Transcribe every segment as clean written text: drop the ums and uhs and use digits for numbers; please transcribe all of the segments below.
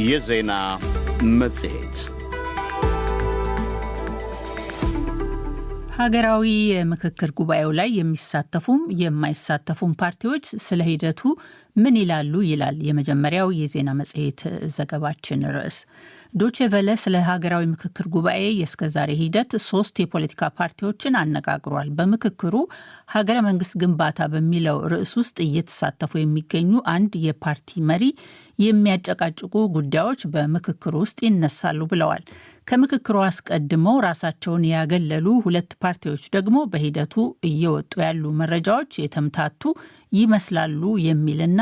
የዜና መጽሔት ሀገራዊ የምክክር ጉባኤው ላይ የሚሳተፉም የማይሳተፉም ፓርቲዎች ስለ ሂደቱ ምን ይላሉ ይላል የመጀመሪያው የዜና መጽሔት ዘገባችን ርዕስ። ዶቼ ቬለ ስለ ሀገራዊ ምክክር ጉባኤ የእስከዛሬ ሂደት 3 የፖለቲካ ፓርቲዎችን አነጋግሯል። በምክክሩ ሀገረ መንግስት ግንባታ በሚለው ርዕስ ውስጥ እየተሳተፉ የሚገኙ አንድ የፓርቲ መሪ የሚያጨቃጭቁ ጉዳዮች በምክክሩ ውስጥ ይነሳሉ ብለዋል። ከምክክሩ አስቀድመው ራሳቸውን ያገለሉ 2 ፓርቲዎች ደግሞ በሂደቱ እየወጡ ያሉ መረጃዎች የተምታቱ ይመስላሉ የሚልና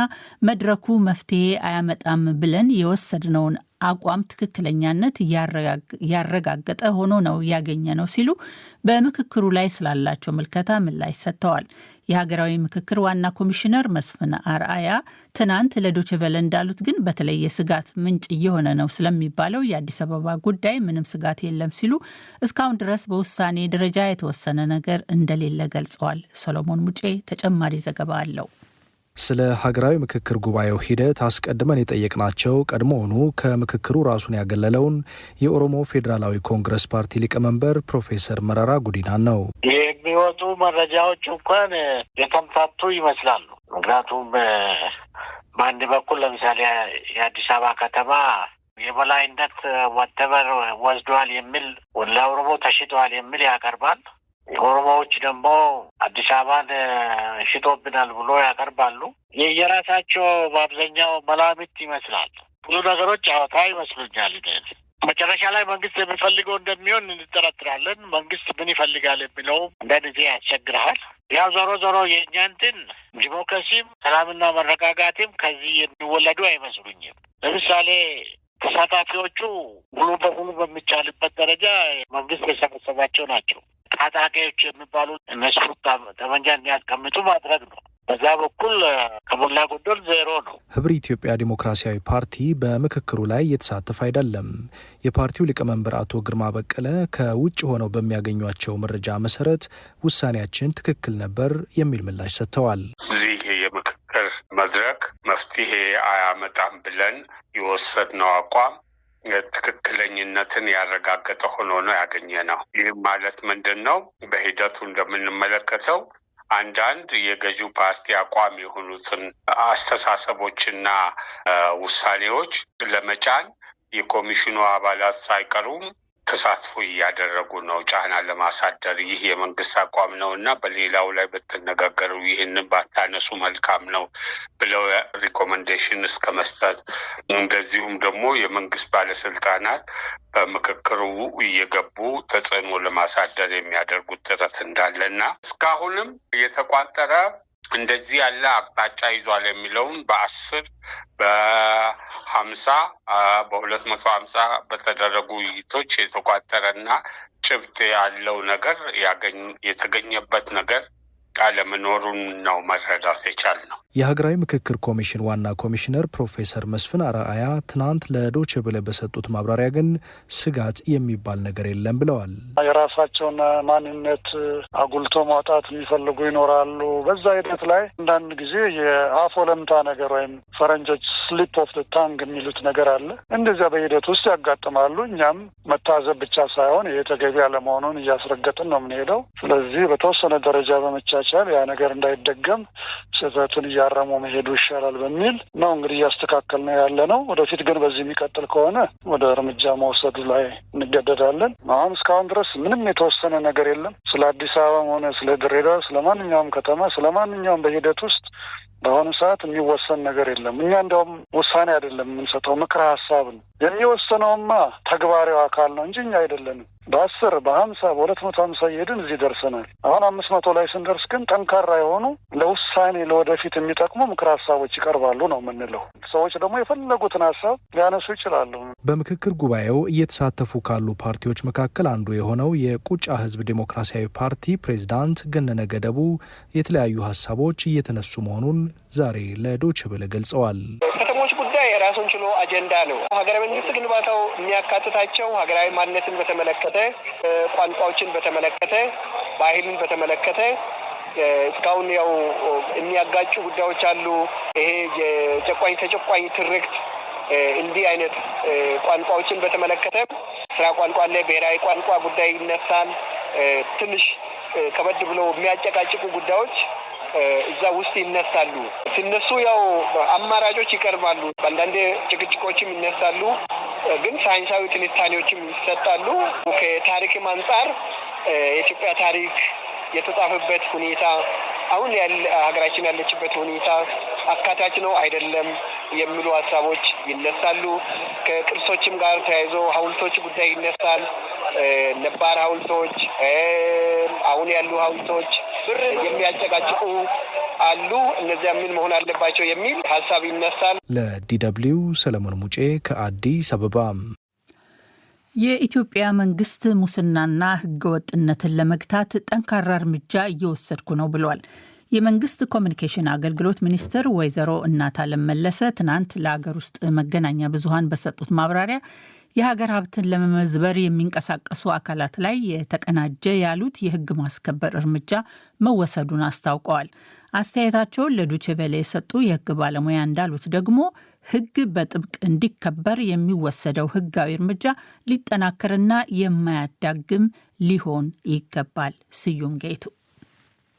መድረኩ መፍትሄ አያመጣም ብለን የወሰድነውን አቋም ትክክለኛነት ያረጋገጠ ሆኖ ነው ያገኘነው ሲሉ በምክክሩ ላይ ስላላቸው ምልከታ ምላሽ ሰጥተዋል። የሀገራዊ ምክክር ዋና ኮሚሽነር መስፍን አርአያ ትናንት ለዶቼ ቬለ እንዳሉት ግን በተለይ የስጋት ምንጭ እየሆነ ነው ስለሚባለው የአዲስ አበባ ጉዳይ ምንም ስጋት የለም ሲሉ እስካሁን ድረስ በውሳኔ ደረጃ የተወሰነ ነገር እንደሌለ ገልጸዋል። ሰሎሞን ሙጬ ተጨማሪ ዘገባ አለው። ስለ ሀገራዊ ምክክር ጉባኤው ሂደት አስቀድመን የጠየቅናቸው ቀድሞውኑ ከምክክሩ ራሱን ያገለለውን የኦሮሞ ፌዴራላዊ ኮንግረስ ፓርቲ ሊቀመንበር ፕሮፌሰር መረራ ጉዲናን ነው። የሚወጡ መረጃዎች እንኳን የተምታቱ ይመስላሉ። ምክንያቱም በአንድ በኩል ለምሳሌ የአዲስ አበባ ከተማ የበላይነት ወደበር ወስዷል የሚል ለኦሮሞ ተሽጧል የሚል ያቀርባል። ኦሮሞዎች ደግሞ አዲስ አበባን ሽጦብናል ብሎ ያቀርባሉ። የየራሳቸው በአብዛኛው መላምት ይመስላል። ብዙ ነገሮች አወታ ይመስሉኛል። መጨረሻ ላይ መንግስት የሚፈልገው እንደሚሆን እንጠረጥራለን። መንግስት ምን ይፈልጋል የሚለው አንዳንድ ጊዜ ያስቸግረሃል። ያው ዞሮ ዞሮ የእኛ እንትን ዲሞክራሲም ሰላምና መረጋጋትም ከዚህ የሚወለዱ አይመስሉኝም። ለምሳሌ ተሳታፊዎቹ ሙሉ በሙሉ በሚቻልበት ደረጃ መንግስት የሰበሰባቸው ናቸው። ታጣቂዎች የሚባሉት እነሱ ጠመንጃ እንዲያስቀምጡ ማድረግ ነው። በዛ በኩል ከሞላ ጎደል ዜሮ ነው። ህብር ኢትዮጵያ ዲሞክራሲያዊ ፓርቲ በምክክሩ ላይ የተሳተፈ አይደለም። የፓርቲው ሊቀመንበር አቶ ግርማ በቀለ ከውጭ ሆነው በሚያገኟቸው መረጃ መሰረት ውሳኔያችን ትክክል ነበር የሚል ምላሽ ሰጥተዋል። እዚህ የምክክር መድረክ መፍትሄ አያመጣም ብለን የወሰድነው አቋም ትክክለኝነትን ያረጋገጠ ሆኖ ነው ያገኘነው። ይህም ማለት ምንድን ነው? በሂደቱ እንደምንመለከተው አንዳንድ የገዢው ፓርቲ አቋም የሆኑትን አስተሳሰቦችና ውሳኔዎች ለመጫን የኮሚሽኑ አባላት ሳይቀሩም ተሳትፎ እያደረጉ ነው፣ ጫና ለማሳደር። ይህ የመንግስት አቋም ነው እና በሌላው ላይ ብትነጋገሩ ይህንን ባታነሱ መልካም ነው ብለው ሪኮመንዴሽን እስከ መስጠት፣ እንደዚሁም ደግሞ የመንግስት ባለስልጣናት በምክክሩ እየገቡ ተጽዕኖ ለማሳደር የሚያደርጉት ጥረት እንዳለና እስካሁንም የተቋጠረ እንደዚህ ያለ አቅጣጫ ይዟል የሚለውን በ10 በ50 በ250 በተደረጉ ውይይቶች የተቋጠረና ጭብጥ ያለው ነገር የተገኘበት ነገር አለመኖሩን ነው መረዳት የቻልነው። የሀገራዊ ምክክር ኮሚሽን ዋና ኮሚሽነር ፕሮፌሰር መስፍን አርአያ ትናንት ለዶቼ ቬለ በሰጡት ማብራሪያ ግን ስጋት የሚባል ነገር የለም ብለዋል። የራሳቸውን ማንነት አጉልቶ ማውጣት የሚፈልጉ ይኖራሉ። በዛ ሂደት ላይ አንዳንድ ጊዜ የአፍ ወለምታ ነገር ወይም ፈረንጆች ስሊፕ ኦፍ ዘ ታንግ የሚሉት ነገር አለ። እንደዚያ በሂደት ውስጥ ያጋጥማሉ። እኛም መታዘብ ብቻ ሳይሆን ይሄ ተገቢ አለመሆኑን እያስረገጥን ነው የምንሄደው። ስለዚህ በተወሰነ ደረጃ በመቻቻል ያ ነገር እንዳይደገም ስህተቱን እያረሙ መሄዱ ይሻላል በሚል ነው እንግዲህ እያስተካከል ነው ያለ ነው። ወደፊት ግን በዚህ የሚቀጥል ከሆነ ወደ እርምጃ መውሰዱ ላይ እንገደዳለን። አሁን እስካሁን ድረስ ምንም የተወሰነ ነገር የለም። ስለ አዲስ አበባም ሆነ ስለ ድሬዳዋ፣ ስለ ማንኛውም ከተማ፣ ስለ ማንኛውም በሂደት ውስጥ በአሁኑ ሰዓት የሚወሰን ነገር የለም። እኛ እንዲያውም ውሳኔ አይደለም የምንሰጠው፣ ምክረ ሀሳብ ነው። የሚወሰነውማ ተግባራዊ አካል ነው እንጂ እኛ አይደለንም። በ10 በ50 በ250 እየሄድን እዚህ ደርሰናል። አሁን 500 ላይ ስንደርስ ግን ጠንካራ የሆኑ ለውሳኔ ለወደፊት የሚጠቅሙ ምክረ ሀሳቦች ይቀርባሉ ነው የምንለው። ሰዎች ደግሞ የፈለጉትን ሀሳብ ሊያነሱ ይችላሉ። በምክክር ጉባኤው እየተሳተፉ ካሉ ፓርቲዎች መካከል አንዱ የሆነው የቁጫ ህዝብ ዴሞክራሲያዊ ፓርቲ ፕሬዝዳንት ገነነ ገደቡ የተለያዩ ሀሳቦች እየተነሱ መሆኑን ዛሬ ለዶቼ ቬለ ገልጸዋል። ከተሞች ጉዳይ የራሱን ችሎ አጀንዳ ነው። ሀገረ መንግስት ግንባታው የሚያካትታቸው ሀገራዊ ማንነትን በተመለከተ፣ ቋንቋዎችን በተመለከተ፣ ባህልን በተመለከተ እስካሁን ያው የሚያጋጩ ጉዳዮች አሉ። ይሄ የጨቋኝ ተጨቋኝ ትርክት እንዲህ አይነት ቋንቋዎችን በተመለከተ ስራ ቋንቋ ላይ ብሔራዊ ቋንቋ ጉዳይ ይነሳል። ትንሽ ከበድ ብሎ የሚያጨቃጭቁ ጉዳዮች እዛ ውስጥ ይነሳሉ። ሲነሱ ያው አማራጮች ይቀርባሉ። አንዳንድ ጭቅጭቆችም ይነሳሉ፣ ግን ሳይንሳዊ ትንታኔዎችም ይሰጣሉ። ከታሪክም አንጻር የኢትዮጵያ ታሪክ የተጻፈበት ሁኔታ አሁን ሀገራችን ያለችበት ሁኔታ አካታች ነው አይደለም የሚሉ ሀሳቦች ይነሳሉ። ከቅርሶችም ጋር ተያይዞ ሐውልቶች ጉዳይ ይነሳል። ነባር ሐውልቶች፣ አሁን ያሉ ሐውልቶች የሚያጨቃጭቁ አሉ። እነዚያ ምን መሆን አለባቸው የሚል ሀሳብ ይነሳል። ለዲ.ደብልዩ ሰለሞን ሙጬ ከአዲስ አበባ። የኢትዮጵያ መንግስት ሙስናና ህገወጥነትን ለመግታት ጠንካራ እርምጃ እየወሰድኩ ነው ብሏል። የመንግስት ኮሚኒኬሽን አገልግሎት ሚኒስትር ወይዘሮ እናታለም መለሰ ትናንት ለሀገር ውስጥ መገናኛ ብዙሃን በሰጡት ማብራሪያ የሀገር ሀብትን ለመመዝበር የሚንቀሳቀሱ አካላት ላይ የተቀናጀ ያሉት የህግ ማስከበር እርምጃ መወሰዱን አስታውቀዋል። አስተያየታቸውን ለዶይቼ ቬለ የሰጡ የህግ ባለሙያ እንዳሉት ደግሞ ህግ በጥብቅ እንዲከበር የሚወሰደው ህጋዊ እርምጃ ሊጠናከርና የማያዳግም ሊሆን ይገባል። ስዩም ጌቱ።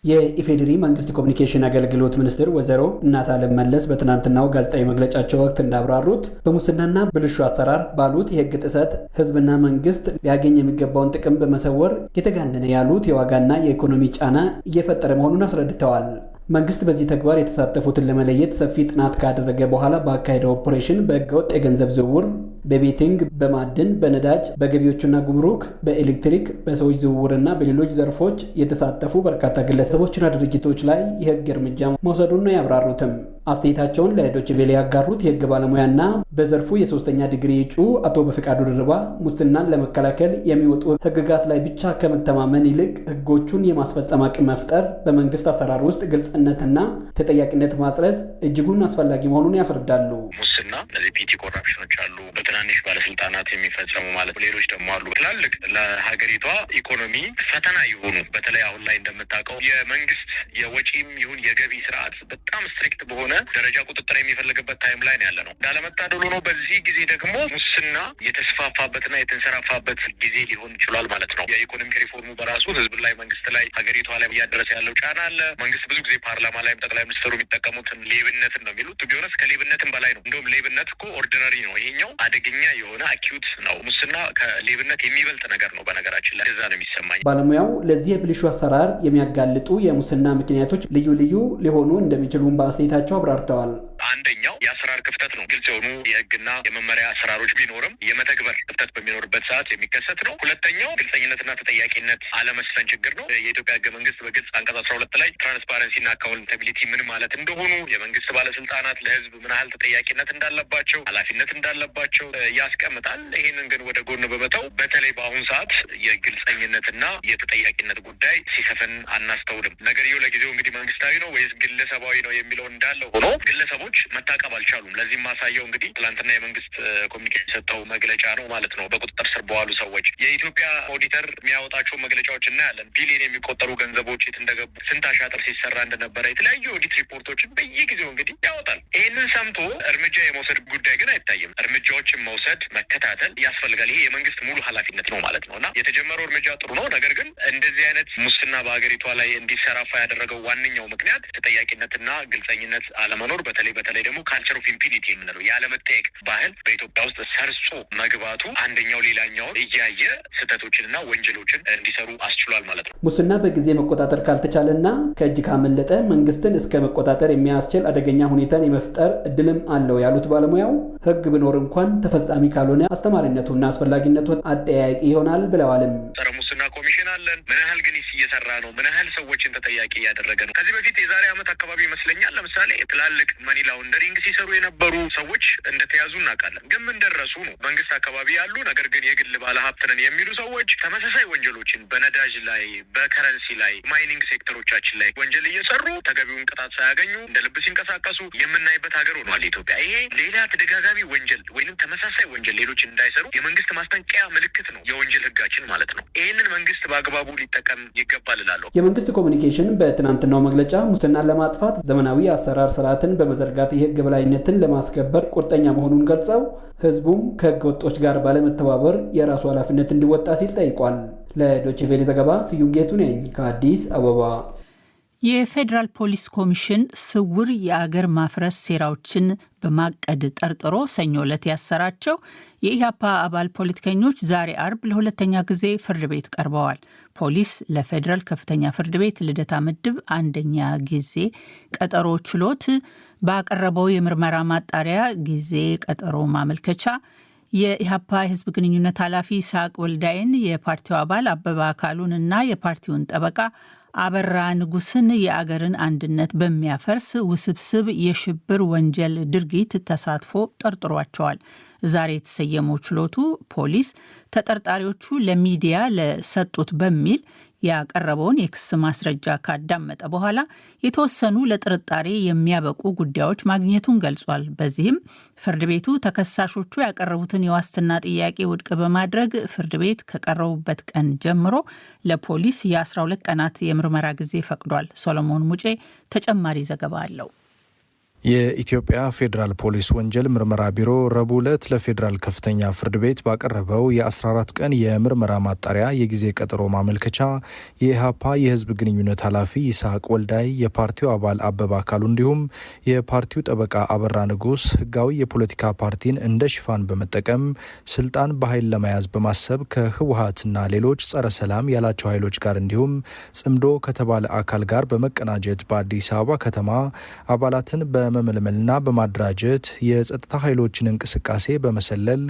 የኢፌዴሪ መንግስት ኮሚኒኬሽን አገልግሎት ሚኒስትር ወይዘሮ እናታለም መለስ በትናንትናው ጋዜጣዊ መግለጫቸው ወቅት እንዳብራሩት በሙስናና ብልሹ አሰራር ባሉት የህግ ጥሰት ህዝብና መንግስት ሊያገኝ የሚገባውን ጥቅም በመሰወር የተጋነነ ያሉት የዋጋና የኢኮኖሚ ጫና እየፈጠረ መሆኑን አስረድተዋል። መንግስት በዚህ ተግባር የተሳተፉትን ለመለየት ሰፊ ጥናት ካደረገ በኋላ ባካሄደው ኦፕሬሽን በህገወጥ የገንዘብ ዝውውር፣ በቤቲንግ፣ በማዕድን፣ በነዳጅ፣ በገቢዎችና ጉምሩክ፣ በኤሌክትሪክ፣ በሰዎች ዝውውርና በሌሎች ዘርፎች የተሳተፉ በርካታ ግለሰቦችና ድርጅቶች ላይ የህግ እርምጃ መውሰዱን ነው ያብራሩትም። አስተያየታቸውን ለዶይቼ ቬለ ያጋሩት የህግ ባለሙያና በዘርፉ የሶስተኛ ዲግሪ እጩ አቶ በፍቃዱ ድርባ ሙስናን ለመከላከል የሚወጡ ህግጋት ላይ ብቻ ከመተማመን ይልቅ ህጎቹን የማስፈጸም አቅም መፍጠር፣ በመንግስት አሰራር ውስጥ ግልጽነትና ተጠያቂነት ማጽረስ እጅጉን አስፈላጊ መሆኑን ያስረዳሉ። ሙስና እነዚህ ፒቲ ኮራፕሽኖች አሉ፣ በትናንሽ ባለስልጣናት የሚፈጸሙ ማለት ሌሎች ደግሞ አሉ። ትላልቅ ለሀገሪቷ ኢኮኖሚ ፈተና የሆኑ በተለይ አሁን ላይ እንደምታውቀው የመንግስት የወጪም ይሁን የገቢ ስርዓት በጣም ስትሪክት በሆነ ደረጃ ቁጥጥር የሚፈልግበት ታይም ላይ ያለ ነው። እንዳለመታደል ሆኖ በዚህ ጊዜ ደግሞ ሙስና የተስፋፋበትና የተንሰራፋበት ጊዜ ሊሆን ይችላል ማለት ነው። የኢኮኖሚክ ሪፎርሙ በራሱ ህዝብ ላይ፣ መንግስት ላይ፣ ሀገሪቷ ላይ እያደረሰ ያለው ጫና አለ። መንግስት ብዙ ጊዜ ፓርላማ ላይ ጠቅላይ ሚኒስትሩ የሚጠቀሙትን ሌብነትን ነው የሚሉት። ቢሆንስ ከሌብነትም በላይ ነው። እንደውም ሌብነት እኮ ኦርዲነሪ ነው። ይሄኛው አደገኛ የሆነ አኪዩት ነው። ሙስና ከሌብነት የሚበልጥ ነገር ነው። በነገራችን ላይ እዛ ነው የሚሰማኝ። ባለሙያው ለዚህ የብልሹ አሰራር የሚያጋልጡ የሙስና ምክንያቶች ልዩ ልዩ ሊሆኑ እንደሚችሉም በአስተያየታቸው አብራርተዋል። አንደኛው የአሰራር ክፍተት ነው። ግልጽ የሆኑ የህግና የመመሪያ አሰራሮች ቢኖርም የመተግበር ክፍተት በሚኖርበት ሰዓት የሚከሰት ነው። ሁለተኛው ግልጸኝነትና ተጠያቂነት አለመስፈን ችግር ነው። የኢትዮጵያ ህገ መንግስት በግልጽ አንቀጽ 12 ላይ ትራንስፓረንሲና አካውንታቢሊቲ ምን ማለት እንደሆኑ፣ የመንግስት ባለስልጣናት ለህዝብ ምን ያህል ተጠያቂነት እንዳለባቸው፣ ኃላፊነት እንዳለባቸው ያስቀምጣል። ይህንን ግን ወደ ጎን በመተው በተለይ በአሁኑ ሰዓት የግልጸኝነትና የተጠያቂነት ጉዳይ ሲሰፍን አናስተውልም። ነገርየው ለጊዜው እንግዲህ መንግስታዊ ነው ወይስ ግለሰባዊ ነው የሚለው እንዳለ ሆኖ ግለሰቦች መታቀብ አልቻሉም። ለዚህም ማሳየው እንግዲህ ትላንትና የመንግስት ኮሚኒኬሽን የሰጠው መግለጫ ነው ማለት ነው። በቁጥጥር ስር በዋሉ ሰዎች የኢትዮጵያ ኦዲተር የሚያወጣቸው መግለጫዎች እናያለን። ቢሊዮን የሚቆጠሩ ገንዘቦች የት እንደገቡ፣ ስንት አሻጥር ሲሰራ እንደነበረ የተለያዩ ኦዲት ሪፖርቶችን በየጊዜው እንግዲህ ያወጣል። ይህንን ሰምቶ እርምጃ የመውሰድ ጉዳይ ግን አይታይም። እርምጃዎችን መውሰድ መከታተል ያስፈልጋል። ይሄ የመንግስት ሙሉ ኃላፊነት ነው ማለት ነው እና የተጀመረው እርምጃ ጥሩ ነው። ነገር ግን እንደዚህ አይነት ሙስና በሀገሪቷ ላይ እንዲሰራፋ ያደረገው ዋነኛው ምክንያት ተጠያቂነትና ግልጸኝነት አለመኖር፣ በተለይ ደግሞ ካልቸር ኦፍ ኢምፒኒቲ የምንለው ያለመጠየቅ ባህል በኢትዮጵያ ውስጥ ሰርጾ መግባቱ አንደኛው ሌላኛውን እያየ ስህተቶችንና ወንጀሎችን እንዲሰሩ አስችሏል ማለት ነው። ሙስና በጊዜ መቆጣጠር ካልተቻለና ከእጅ ካመለጠ መንግስትን እስከ መቆጣጠር የሚያስችል አደገኛ ሁኔታን የመፍጠር እድልም አለው ያሉት ባለሙያው ህግ ቢኖር እንኳን ተፈጻሚ ካልሆነ አስተማሪነቱና አስፈላጊነቱ አጠያያቂ ይሆናል ብለዋልም። ጸረ ሙስና ኮሚሽን አለን። ምን ያህል ግን እየሰራ ነው? ምን ያህል ሰዎችን ተጠያቂ እያደረገ ነው? ከዚህ በፊት የዛሬ ዓመት አካባቢ ይመስለኛል ለምሳሌ ትላልቅ መኒ ላውንደሪንግ ሲሰሩ የነበሩ ሰዎች እንደተያዙ እናውቃለን። ግን ምን ደረሱ ነው? መንግስት አካባቢ ያሉ ነገር ግን የግል ባለሀብት ነን የሚሉ ሰዎች ተመሳሳይ ወንጀሎችን በነዳጅ ላይ፣ በከረንሲ ላይ፣ ማይኒንግ ሴክተሮቻችን ላይ ወንጀል እየሰሩ ተገቢውን ቅጣት ሳያገኙ እንደ ልብ ሲንቀሳቀሱ የምናይበት ሀገር ሆኗል ኢትዮጵያ። ይሄ ሌላ ተደጋጋሚ ወንጀል ወይንም ተመሳሳይ ወንጀል ሌሎች እንዳይሰሩ የመንግስት ማስጠንቀቂያ ምልክት ነው የወንጀል ህጋችን ማለት ነው። ይህንን መንግስት በአግባቡ ሊጠቀም ይገባል እላለሁ። የመንግስት ኮሚኒኬሽን በትናንትናው መግለጫ ሙስናን ለማጥፋት ዘመናዊ አሰራር ስርዓትን በመዘርጋት የህግ በላይነትን ለማስከበር ቁርጠኛ መሆኑን ገልጸው ህዝቡም ከህገ ወጦች ጋር ባለመተባበር የራሱ ኃላፊነት እንዲወጣ ሲል ጠይቋል። ለዶይቼ ቬለ ዘገባ ስዩም ጌቱ ነኝ ከአዲስ አበባ። የፌዴራል ፖሊስ ኮሚሽን ስውር የአገር ማፍረስ ሴራዎችን በማቀድ ጠርጥሮ ሰኞ ዕለት ያሰራቸው የኢህአፓ አባል ፖለቲከኞች ዛሬ አርብ ለሁለተኛ ጊዜ ፍርድ ቤት ቀርበዋል። ፖሊስ ለፌዴራል ከፍተኛ ፍርድ ቤት ልደታ ምድብ አንደኛ ጊዜ ቀጠሮ ችሎት ባቀረበው የምርመራ ማጣሪያ ጊዜ ቀጠሮ ማመልከቻ የኢህአፓ የህዝብ ግንኙነት ኃላፊ ይስሐቅ ወልዳይን፣ የፓርቲው አባል አበባ አካሉን እና የፓርቲውን ጠበቃ አበራ ንጉስን የአገርን አንድነት በሚያፈርስ ውስብስብ የሽብር ወንጀል ድርጊት ተሳትፎ ጠርጥሯቸዋል። ዛሬ የተሰየመው ችሎቱ ፖሊስ ተጠርጣሪዎቹ ለሚዲያ ለሰጡት በሚል ያቀረበውን የክስ ማስረጃ ካዳመጠ በኋላ የተወሰኑ ለጥርጣሬ የሚያበቁ ጉዳዮች ማግኘቱን ገልጿል። በዚህም ፍርድ ቤቱ ተከሳሾቹ ያቀረቡትን የዋስትና ጥያቄ ውድቅ በማድረግ ፍርድ ቤት ከቀረቡበት ቀን ጀምሮ ለፖሊስ የ12 ቀናት የምርመራ ጊዜ ፈቅዷል። ሶሎሞን ሙጬ ተጨማሪ ዘገባ አለው። የኢትዮጵያ ፌዴራል ፖሊስ ወንጀል ምርመራ ቢሮ ረቡዕ ዕለት ለፌዴራል ከፍተኛ ፍርድ ቤት ባቀረበው የ14 ቀን የምርመራ ማጣሪያ የጊዜ ቀጠሮ ማመልከቻ የኢህአፓ የህዝብ ግንኙነት ኃላፊ ይስሐቅ ወልዳይ፣ የፓርቲው አባል አበባ አካሉ እንዲሁም የፓርቲው ጠበቃ አበራ ንጉስ ህጋዊ የፖለቲካ ፓርቲን እንደ ሽፋን በመጠቀም ስልጣን በኃይል ለመያዝ በማሰብ ከህወሀትና ሌሎች ጸረ ሰላም ያላቸው ኃይሎች ጋር እንዲሁም ጽምዶ ከተባለ አካል ጋር በመቀናጀት በአዲስ አበባ ከተማ አባላትን በመመልመልና በማደራጀት የጸጥታ ኃይሎችን እንቅስቃሴ በመሰለል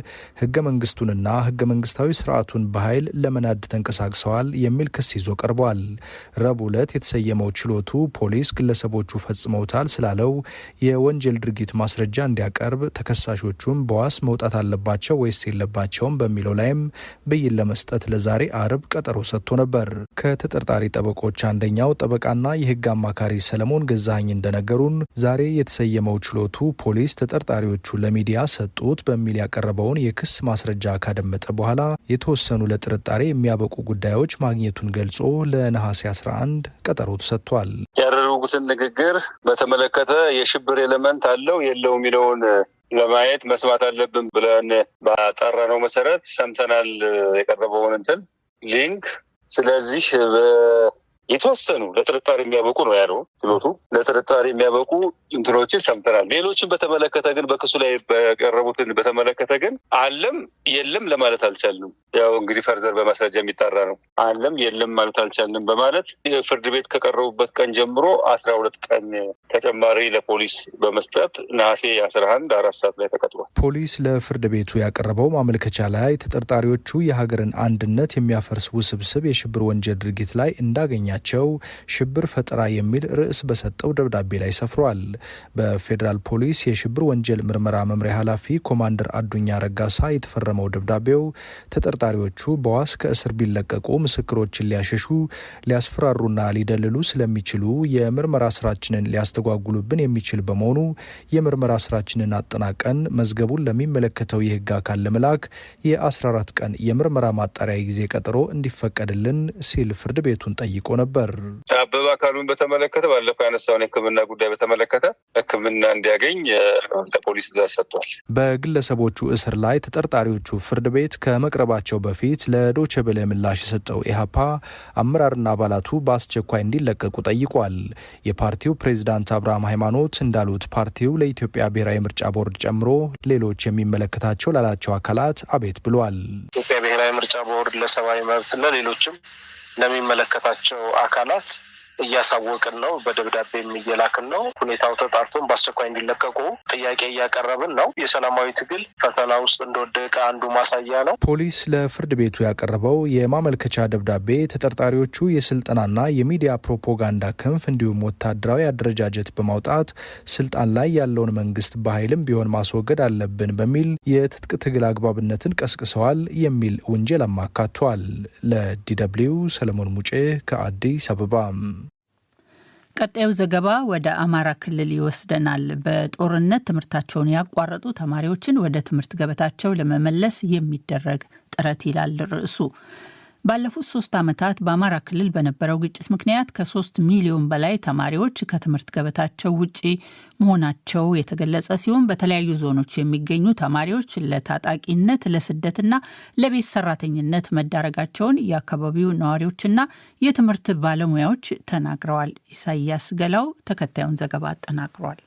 ህገ መንግስቱንና ህገ መንግስታዊ ስርዓቱን በኃይል ለመናድ ተንቀሳቅሰዋል የሚል ክስ ይዞ ቀርቧል። ረቡዕ ዕለት የተሰየመው ችሎቱ ፖሊስ ግለሰቦቹ ፈጽመውታል ስላለው የወንጀል ድርጊት ማስረጃ እንዲያቀርብ፣ ተከሳሾቹም በዋስ መውጣት አለባቸው ወይስ የለባቸውም በሚለው ላይም ብይን ለመስጠት ለዛሬ አርብ ቀጠሮ ሰጥቶ ነበር። ከተጠርጣሪ ጠበቆች አንደኛው ጠበቃና የህግ አማካሪ ሰለሞን ገዛኸኝ እንደነገሩን ዛሬ የተሰየመው ችሎቱ ፖሊስ ተጠርጣሪዎቹ ለሚዲያ ሰጡት በሚል ያቀረበውን የክስ ማስረጃ ካደመጠ በኋላ የተወሰኑ ለጥርጣሬ የሚያበቁ ጉዳዮች ማግኘቱን ገልጾ ለነሐሴ 11 ቀጠሮ ተሰጥቷል። ያደረጉትን ንግግር በተመለከተ የሽብር ኤሌመንት አለው የለው የሚለውን ለማየት መስማት አለብን ብለን ባጠራነው መሰረት ሰምተናል የቀረበውን ሊንክ። ስለዚህ የተወሰኑ ለጥርጣሬ የሚያበቁ ነው ያለው ችሎቱ። ለጥርጣሬ የሚያበቁ እንትኖችን ሰምተናል። ሌሎችን በተመለከተ ግን በክሱ ላይ በቀረቡትን በተመለከተ ግን አለም የለም ለማለት አልቻልንም። ያው እንግዲህ ፈርዘር በማስረጃ የሚጣራ ነው። አለም የለም ማለት አልቻልንም በማለት ፍርድ ቤት ከቀረቡበት ቀን ጀምሮ 12 ቀን ተጨማሪ ለፖሊስ በመስጠት ነሐሴ 11 4 ሰዓት ላይ ተቀጥሯል። ፖሊስ ለፍርድ ቤቱ ያቀረበው ማመልከቻ ላይ ተጠርጣሪዎቹ የሀገርን አንድነት የሚያፈርስ ውስብስብ የሽብር ወንጀል ድርጊት ላይ እንዳገኛቸው ሽብር ፈጠራ የሚል ርዕስ በሰጠው ደብዳቤ ላይ ሰፍሯል። በፌዴራል ፖሊስ የሽብር ወንጀል ምርመራ መምሪያ ኃላፊ ኮማንደር አዱኛ ረጋሳ የተፈረመው ደብዳቤው ተጠርጣሪዎቹ በዋስ ከእስር ቢለቀቁ ምስክሮችን ሊያሸሹ፣ ሊያስፈራሩና ሊደልሉ ስለሚችሉ የምርመራ ስራችንን ሊያስተጓጉሉብን የሚችል በመሆኑ የምርመራ ስራችንን አጠናቀን መዝገቡን ለሚመለከተው የህግ አካል ለመላክ የ14 ቀን የምርመራ ማጣሪያ ጊዜ ቀጠሮ እንዲፈቀድልን ሲል ፍርድ ቤቱን ጠይቆ ነበር። አበባ አካሉን በተመለከተ ባለፈው ያነሳውን የሕክምና ጉዳይ በተመለከተ ሕክምና እንዲያገኝ ለፖሊስ ትዕዛዝ ሰጥቷል። በግለሰቦቹ እስር ላይ ተጠርጣሪዎቹ ፍርድ ቤት ከመቅረባቸው በፊት ለዶይቼ ቬለ ምላሽ የሰጠው ኢህአፓ አመራርና አባላቱ በአስቸኳይ እንዲለቀቁ ጠይቋል። የፓርቲው ፕሬዝዳንት አብርሃም ሃይማኖት እንዳሉት ፓርቲው ለኢትዮጵያ ብሔራዊ ምርጫ ቦርድ ጨምሮ ሌሎች የሚመለከታቸው ላላቸው አካላት አቤት ብሏል። ኢትዮጵያ ብሔራዊ ምርጫ ቦርድ፣ ለሰብአዊ መብትና ሌሎችም ለሚመለከታቸው አካላት እያሳወቅን ነው። በደብዳቤም እየላክን ነው። ሁኔታው ተጣርቶን በአስቸኳይ እንዲለቀቁ ጥያቄ እያቀረብን ነው። የሰላማዊ ትግል ፈተና ውስጥ እንደወደቀ አንዱ ማሳያ ነው። ፖሊስ ለፍርድ ቤቱ ያቀረበው የማመልከቻ ደብዳቤ ተጠርጣሪዎቹ የስልጠናና የሚዲያ ፕሮፓጋንዳ ክንፍ እንዲሁም ወታደራዊ አደረጃጀት በማውጣት ስልጣን ላይ ያለውን መንግስት በኃይልም ቢሆን ማስወገድ አለብን በሚል የትጥቅ ትግል አግባብነትን ቀስቅሰዋል የሚል ውንጀል አካቷል። ለዲ.ደብልዩ ሰለሞን ሙጬ ከአዲስ አበባ። ቀጣዩ ዘገባ ወደ አማራ ክልል ይወስደናል። በጦርነት ትምህርታቸውን ያቋረጡ ተማሪዎችን ወደ ትምህርት ገበታቸው ለመመለስ የሚደረግ ጥረት ይላል ርዕሱ። ባለፉት 3 ዓመታት በአማራ ክልል በነበረው ግጭት ምክንያት ከ3 ሚሊዮን በላይ ተማሪዎች ከትምህርት ገበታቸው ውጪ መሆናቸው የተገለጸ ሲሆን በተለያዩ ዞኖች የሚገኙ ተማሪዎች ለታጣቂነት፣ ለስደትና ለቤት ሰራተኝነት መዳረጋቸውን የአካባቢው ነዋሪዎችና የትምህርት ባለሙያዎች ተናግረዋል። ኢሳያስ ገላው ተከታዩን ዘገባ አጠናቅሯል።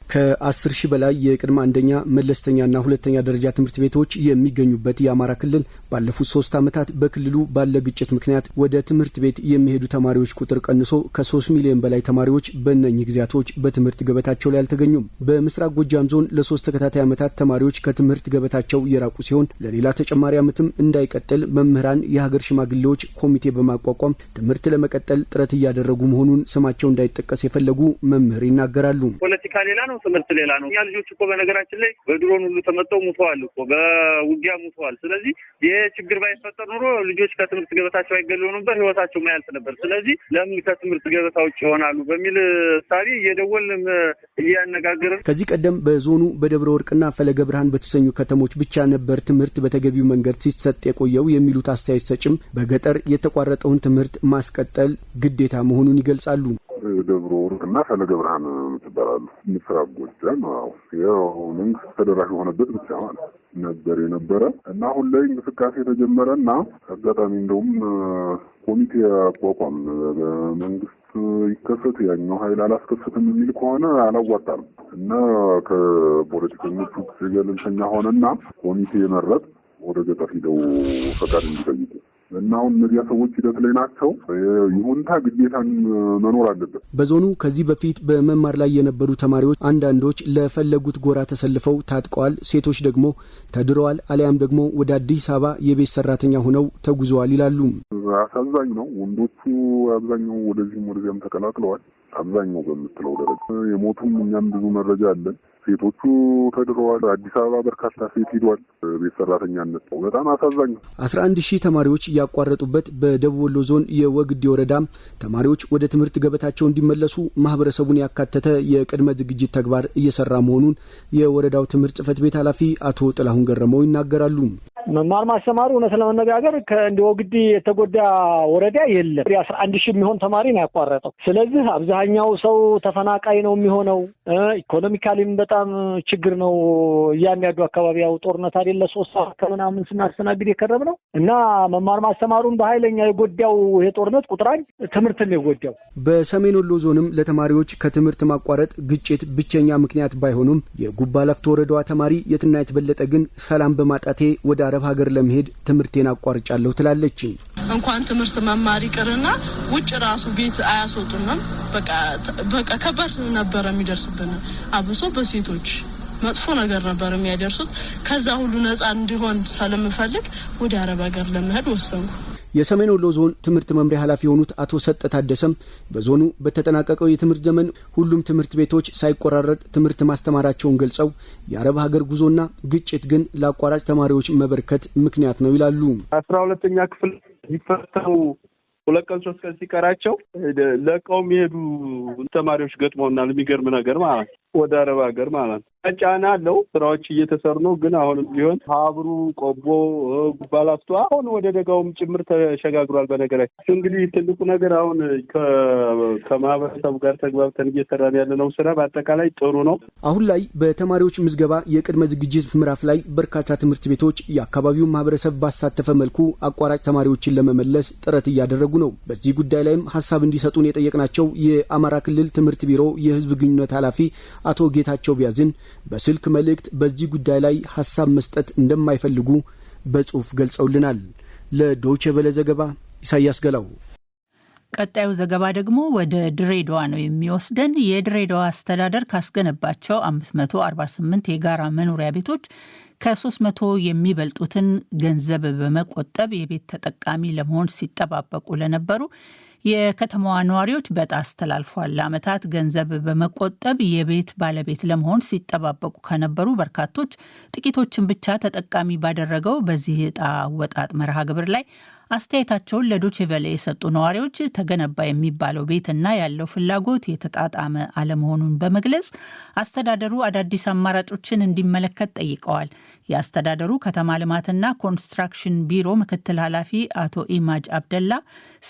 ከ10 ሺህ በላይ የቅድመ አንደኛ መለስተኛና ሁለተኛ ደረጃ ትምህርት ቤቶች የሚገኙበት የአማራ ክልል ባለፉት 3 ዓመታት በክልሉ ባለ ግጭት ምክንያት ወደ ትምህርት ቤት የሚሄዱ ተማሪዎች ቁጥር ቀንሶ ከ3 ሚሊዮን በላይ ተማሪዎች በእነኚህ ጊዜያቶች በትምህርት ገበታቸው ላይ አልተገኙም። በምስራቅ ጎጃም ዞን ለ3 ተከታታይ ዓመታት ተማሪዎች ከትምህርት ገበታቸው የራቁ ሲሆን ለሌላ ተጨማሪ ዓመትም እንዳይቀጥል መምህራን የሀገር ሽማግሌዎች ኮሚቴ በማቋቋም ትምህርት ለመቀጠል ጥረት እያደረጉ መሆኑን ስማቸው እንዳይጠቀስ የፈለጉ መምህር ይናገራሉ። ፖለቲካ ሌላ ነው፣ ትምህርት ሌላ ነው። እኛ ልጆች እኮ በነገራችን ላይ በድሮን ሁሉ ተመተው ሙተዋል እኮ በውጊያ ሙተዋል። ስለዚህ ይሄ ችግር ባይፈጠር ኖሮ ልጆች ከትምህርት ገበታቸው አይገለሉ ነበር፣ ህይወታቸው ማያልፍ ነበር። ስለዚህ ለምን ከትምህርት ገበታ ውጭ ይሆናሉ በሚል ሳሪ እየደወልን እያነጋገርን ከዚህ ቀደም በዞኑ በደብረ ወርቅና ፈለገ ብርሃን በተሰኙ ከተሞች ብቻ ነበር ትምህርት በተገቢው መንገድ ሲሰጥ የቆየው የሚሉት አስተያየት ሰጭም በገጠር የተቋረጠውን ትምህርት ማስቀጠል ግዴታ መሆኑን ይገልጻሉ። ደብረ ወርቅና ፈለገ ብርሃን ትባላሉ። ምስራቅ ጎጃም ያው መንግስት ተደራሽ የሆነበት ብቻ ማለት ነበር የነበረ እና አሁን ላይ እንቅስቃሴ የተጀመረና አጋጣሚ እንደውም ኮሚቴ አቋቋም በመንግስት ይከሰት ያኛው ኃይል አላስከሰትም የሚል ከሆነ አላዋጣም እና ከፖለቲከኞቹ ገለልተኛ ሆነና ኮሚቴ መረጥ ወደ ገጠር ሂደው ፈቃድ እንዲጠይቁ እና አሁን እነዚያ ሰዎች ሂደት ላይ ናቸው። ይሁንታ ግዴታን መኖር አለበት። በዞኑ ከዚህ በፊት በመማር ላይ የነበሩ ተማሪዎች አንዳንዶች ለፈለጉት ጎራ ተሰልፈው ታጥቀዋል፣ ሴቶች ደግሞ ተድረዋል፣ አሊያም ደግሞ ወደ አዲስ አበባ የቤት ሰራተኛ ሆነው ተጉዘዋል ይላሉ። አሳዛኝ ነው። ወንዶቹ አብዛኛው ወደዚህም ወደዚያም ተቀላቅለዋል። አብዛኛው በምትለው ደረጃ የሞቱም እኛም ብዙ መረጃ አለን። ሴቶቹ ተድረዋል። አዲስ አበባ በርካታ ሴት ሂዷል። ቤት ሰራተኛነት ነው። በጣም አሳዛኝ ነው። 11 ሺህ ተማሪዎች ያቋረጡበት በደቡብ ወሎ ዞን የወግዲ ወረዳ ተማሪዎች ወደ ትምህርት ገበታቸው እንዲመለሱ ማህበረሰቡን ያካተተ የቅድመ ዝግጅት ተግባር እየሰራ መሆኑን የወረዳው ትምህርት ጽሕፈት ቤት ኃላፊ አቶ ጥላሁን ገረመው ይናገራሉ። መማር ማስተማሩ እውነት ለመነጋገር ከእንደ ወግዲ የተጎዳ ወረዳ የለም። 11 ሺህ የሚሆን ተማሪ ነው ያቋረጠው። ስለዚህ አብዛኛው ሰው ተፈናቃይ ነው የሚሆነው። ኢኮኖሚካሊም በጣም ችግር ነው። እያንዳንዱ አካባቢ ያው ጦርነት አይደለ 3 ሰዓት ከምናምን ስናስተናግድ የከረም ነው እና መማር ማስተማሩን በኃይለኛ የጎዳው ይሄ ጦርነት ቁጥራኝ ትምህርትን የጎዳው። በሰሜን ወሎ ዞንም ለተማሪዎች ከትምህርት ማቋረጥ ግጭት ብቸኛ ምክንያት ባይሆኑም የጉባ ላፍቶ ወረዳዋ ተማሪ የትናየት በለጠ ግን ሰላም በማጣቴ ወደ አረብ ሀገር ለመሄድ ትምህርቴን አቋርጫለሁ ትላለች። እንኳን ትምህርት መማር ይቅርና ውጭ ራሱ ቤት አያስወጡንም። በቃ ከባድ ነበር የሚደርስብን። አብሶ በሴቶች መጥፎ ነገር ነበር የሚያደርሱት። ከዛ ሁሉ ነፃ እንዲሆን ስለምፈልግ ወደ አረብ ሀገር ለመሄድ ወሰንኩ። የሰሜን ወሎ ዞን ትምህርት መምሪያ ኃላፊ የሆኑት አቶ ሰጠ ታደሰም በዞኑ በተጠናቀቀው የትምህርት ዘመን ሁሉም ትምህርት ቤቶች ሳይቆራረጥ ትምህርት ማስተማራቸውን ገልጸው የአረብ ሀገር ጉዞና ግጭት ግን ለአቋራጭ ተማሪዎች መበርከት ምክንያት ነው ይላሉ። 12ኛ ክፍል ይፈተኑ 2 ቀን 3 ቀን ሲቀራቸው ለቀው የሚሄዱ ተማሪዎች ገጥመውናል። የሚገርም ነገር ማለት ወደ አረብ ሀገር ማለት ጫና አለው። ስራዎች እየተሰሩ ነው። ግን አሁንም ቢሆን ሀብሩ፣ ቆቦ፣ ጉባ ላፍቶ አሁን ወደ ደጋውም ጭምር ተሸጋግሯል። በነገራችን እንግዲህ ትልቁ ነገር አሁን ከማህበረሰቡ ጋር ተግባብተን እየሰራን ያለነው ስራ በአጠቃላይ ጥሩ ነው። አሁን ላይ በተማሪዎች ምዝገባ የቅድመ ዝግጅት ምዕራፍ ላይ በርካታ ትምህርት ቤቶች የአካባቢውን ማህበረሰብ ባሳተፈ መልኩ አቋራጭ ተማሪዎችን ለመመለስ ጥረት እያደረጉ ነው። በዚህ ጉዳይ ላይም ሀሳብ እንዲሰጡን የጠየቅናቸው የአማራ ክልል ትምህርት ቢሮ የህዝብ ግንኙነት ኃላፊ አቶ ጌታቸው ቢያዝን በስልክ መልእክት በዚህ ጉዳይ ላይ ሀሳብ መስጠት እንደማይፈልጉ በጽሁፍ ገልጸውልናል። ለዶይቼ ቬለ ዘገባ ኢሳያስ ገላው። ቀጣዩ ዘገባ ደግሞ ወደ ድሬዳዋ ነው የሚወስደን። የድሬዳዋ አስተዳደር ካስገነባቸው 548 የጋራ መኖሪያ ቤቶች ከ300 የሚበልጡትን ገንዘብ በመቆጠብ የቤት ተጠቃሚ ለመሆን ሲጠባበቁ ለነበሩ የከተማዋ ነዋሪዎች በዕጣ አስተላልፏል። ለዓመታት ገንዘብ በመቆጠብ የቤት ባለቤት ለመሆን ሲጠባበቁ ከነበሩ በርካቶች ጥቂቶችን ብቻ ተጠቃሚ ባደረገው በዚህ ዕጣ አወጣጥ መርሃ ግብር ላይ አስተያየታቸውን ለዶቼ ቬለ የሰጡ ነዋሪዎች ተገነባ የሚባለው ቤትና ያለው ፍላጎት የተጣጣመ አለመሆኑን በመግለጽ አስተዳደሩ አዳዲስ አማራጮችን እንዲመለከት ጠይቀዋል። የአስተዳደሩ ከተማ ልማትና ኮንስትራክሽን ቢሮ ምክትል ኃላፊ አቶ ኢማጅ አብደላ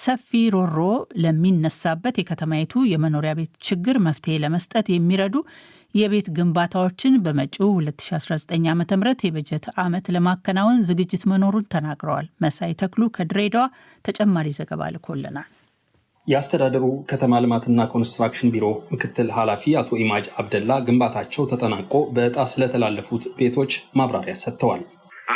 ሰፊ ሮሮ ለሚነሳበት የከተማይቱ የመኖሪያ ቤት ችግር መፍትሄ ለመስጠት የሚረዱ የቤት ግንባታዎችን በመጪው 2019 ዓ.ም የበጀት ዓመት ለማከናወን ዝግጅት መኖሩን ተናግረዋል። መሳይ ተክሉ ከድሬዳዋ ተጨማሪ ዘገባ ልኮልናል። የአስተዳደሩ ከተማ ልማትና ኮንስትራክሽን ቢሮ ምክትል ኃላፊ አቶ ኢማጅ አብደላ ግንባታቸው ተጠናቆ በዕጣ ስለተላለፉት ቤቶች ማብራሪያ ሰጥተዋል።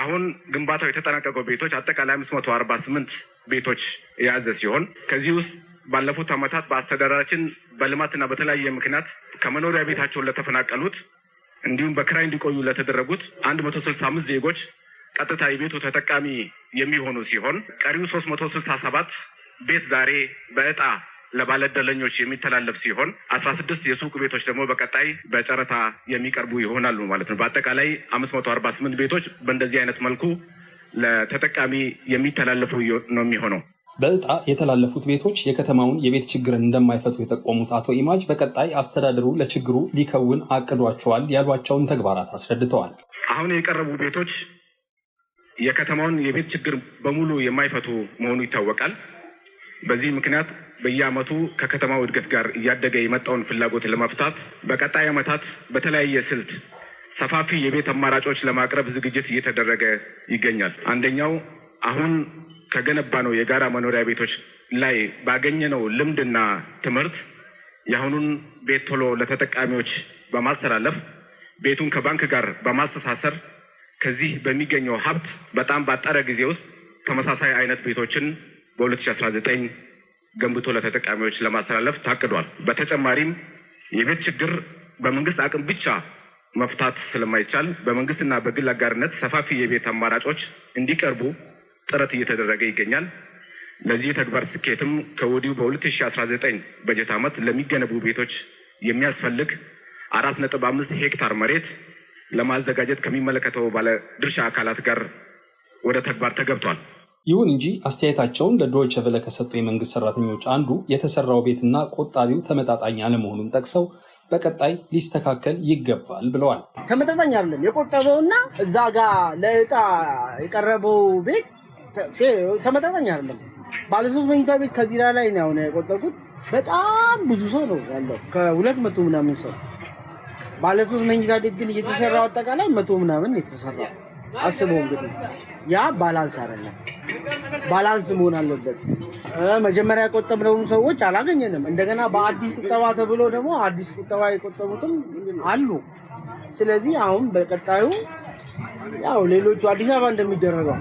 አሁን ግንባታው የተጠናቀቀው ቤቶች አጠቃላይ 548 ቤቶች የያዘ ሲሆን ከዚህ ውስጥ ባለፉት ዓመታት በአስተዳደራችን በልማትና በተለያየ ምክንያት ከመኖሪያ ቤታቸውን ለተፈናቀሉት እንዲሁም በክራይ እንዲቆዩ ለተደረጉት 165 ዜጎች ቀጥታ የቤቱ ተጠቃሚ የሚሆኑ ሲሆን ቀሪው 367 ቤት ዛሬ በዕጣ ለባለዕድለኞች የሚተላለፍ ሲሆን 16 የሱቅ ቤቶች ደግሞ በቀጣይ በጨረታ የሚቀርቡ ይሆናሉ ማለት ነው። በአጠቃላይ 548 ቤቶች በእንደዚህ አይነት መልኩ ለተጠቃሚ የሚተላለፉ ነው የሚሆነው። በዕጣ የተላለፉት ቤቶች የከተማውን የቤት ችግርን እንደማይፈቱ የጠቆሙት አቶ ኢማጅ በቀጣይ አስተዳደሩ ለችግሩ ሊከውን አቅዷቸዋል ያሏቸውን ተግባራት አስረድተዋል። አሁን የቀረቡ ቤቶች የከተማውን የቤት ችግር በሙሉ የማይፈቱ መሆኑ ይታወቃል። በዚህ ምክንያት በየዓመቱ ከከተማው እድገት ጋር እያደገ የመጣውን ፍላጎት ለመፍታት በቀጣይ ዓመታት በተለያየ ስልት ሰፋፊ የቤት አማራጮች ለማቅረብ ዝግጅት እየተደረገ ይገኛል። አንደኛው አሁን ከገነባ ነው የጋራ መኖሪያ ቤቶች ላይ ባገኘነው ልምድና ትምህርት የአሁኑን ቤት ቶሎ ለተጠቃሚዎች በማስተላለፍ ቤቱን ከባንክ ጋር በማስተሳሰር ከዚህ በሚገኘው ሀብት በጣም ባጠረ ጊዜ ውስጥ ተመሳሳይ አይነት ቤቶችን በ2019 ገንብቶ ለተጠቃሚዎች ለማስተላለፍ ታቅዷል። በተጨማሪም የቤት ችግር በመንግስት አቅም ብቻ መፍታት ስለማይቻል በመንግስትና በግል አጋርነት ሰፋፊ የቤት አማራጮች እንዲቀርቡ ጥረት እየተደረገ ይገኛል። ለዚህ ተግባር ስኬትም ከወዲሁ በ2019 በጀት ዓመት ለሚገነቡ ቤቶች የሚያስፈልግ 4.5 ሄክታር መሬት ለማዘጋጀት ከሚመለከተው ባለድርሻ አካላት ጋር ወደ ተግባር ተገብቷል። ይሁን እንጂ አስተያየታቸውን ለዶይቼ ቬለ ከሰጡ የመንግስት ሰራተኞች አንዱ የተሰራው ቤትና ቆጣቢው ተመጣጣኝ አለመሆኑን ጠቅሰው በቀጣይ ሊስተካከል ይገባል ብለዋል። ተመጣጣኝ አይደለም የቆጠበውና እዛ ጋር ለዕጣ የቀረበው ቤት ተመጣጣኝ አይደለም። ባለ 3 መኝታ ቤት ከዚራ ላይ ነው የቆጠብኩት። በጣም ብዙ ሰው ነው ያለው ከ200 ምናምን ሰው። ባለ 3 መኝታ ቤት ግን እየተሰራው አጠቃላይ 100 ምናምን የተሰራው። አስበው እንግዲህ ያ ባላንስ አይደለም። ባላንስ መሆን አለበት። መጀመሪያ የቆጠብነው ሰዎች አላገኘንም። እንደገና በአዲስ ቁጠባ ተብሎ ደግሞ አዲስ ቁጠባ የቆጠቡትም አሉ። ስለዚህ አሁን በቀጣዩ ያው ሌሎቹ አዲስ አበባ እንደሚደረገው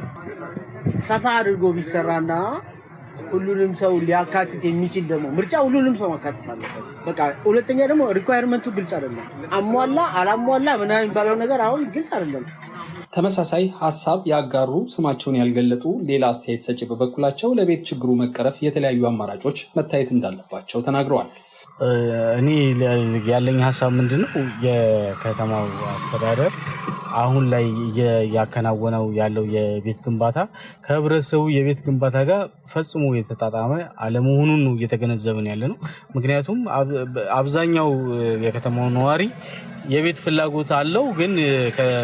ሰፋ አድርጎ ቢሰራና ሁሉንም ሰው ሊያካትት የሚችል ደግሞ ምርጫ ሁሉንም ሰው ማካተት አለበት። በቃ ሁለተኛ ደግሞ ሪኳየርመንቱ ግልጽ አይደለም። አሟላ አላሟላ ምናምን የሚባለው ነገር አሁን ግልጽ አይደለም። ተመሳሳይ ሀሳብ ያጋሩ ስማቸውን ያልገለጡ ሌላ አስተያየት ሰጪ በበኩላቸው ለቤት ችግሩ መቀረፍ የተለያዩ አማራጮች መታየት እንዳለባቸው ተናግረዋል። እኔ ያለኝ ሀሳብ ምንድነው የከተማው አስተዳደር አሁን ላይ ያከናወነው ያለው የቤት ግንባታ ከህብረተሰቡ የቤት ግንባታ ጋር ፈጽሞ የተጣጣመ አለመሆኑን ነው እየተገነዘብን ያለ ነው። ምክንያቱም አብዛኛው የከተማው ነዋሪ የቤት ፍላጎት አለው፣ ግን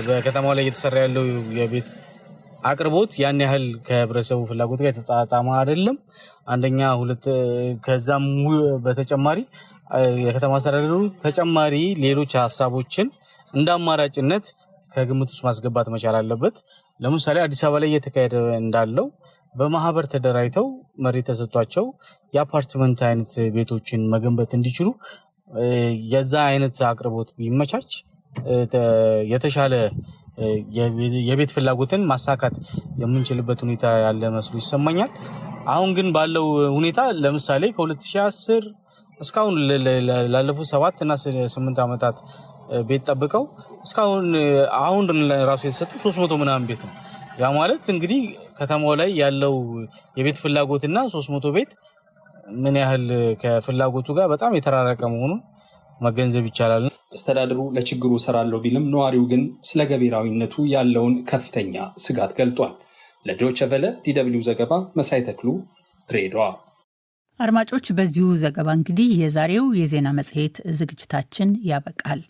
በከተማው ላይ እየተሰራ ያለው የቤት አቅርቦት ያን ያህል ከህብረተሰቡ ፍላጎት ጋር የተጣጣመ አይደለም። አንደኛ ከዛም በተጨማሪ የከተማ አስተዳደሩ ተጨማሪ ሌሎች ሀሳቦችን እንደ አማራጭነት ከግምት ውስጥ ማስገባት መቻል አለበት። ለምሳሌ አዲስ አበባ ላይ እየተካሄደ እንዳለው በማህበር ተደራጅተው መሬት ተሰጥቷቸው የአፓርትመንት አይነት ቤቶችን መገንባት እንዲችሉ የዛ አይነት አቅርቦት ቢመቻች የተሻለ የቤት ፍላጎትን ማሳካት የምንችልበት ሁኔታ ያለ መስሎ ይሰማኛል። አሁን ግን ባለው ሁኔታ ለምሳሌ ከ2010 እስካሁን ላለፉት 7 እና 8 ዓመታት ቤት ጠብቀው እስካሁን አሁን ራሱ የተሰጡ 300 ምናምን ቤት ነው። ያ ማለት እንግዲህ ከተማው ላይ ያለው የቤት ፍላጎትና 300 ቤት ምን ያህል ከፍላጎቱ ጋር በጣም የተራራቀ መሆኑን መገንዘብ ይቻላል። አስተዳደሩ ለችግሩ እሰራለሁ ቢልም ነዋሪው ግን ስለ ገቢራዊነቱ ያለውን ከፍተኛ ስጋት ገልጧል። ለዶይቼ ቬለ ዲደብሊው ዘገባ መሳይ ተክሉ ድሬዳዋ። አድማጮች፣ በዚሁ ዘገባ እንግዲህ የዛሬው የዜና መጽሔት ዝግጅታችን ያበቃል።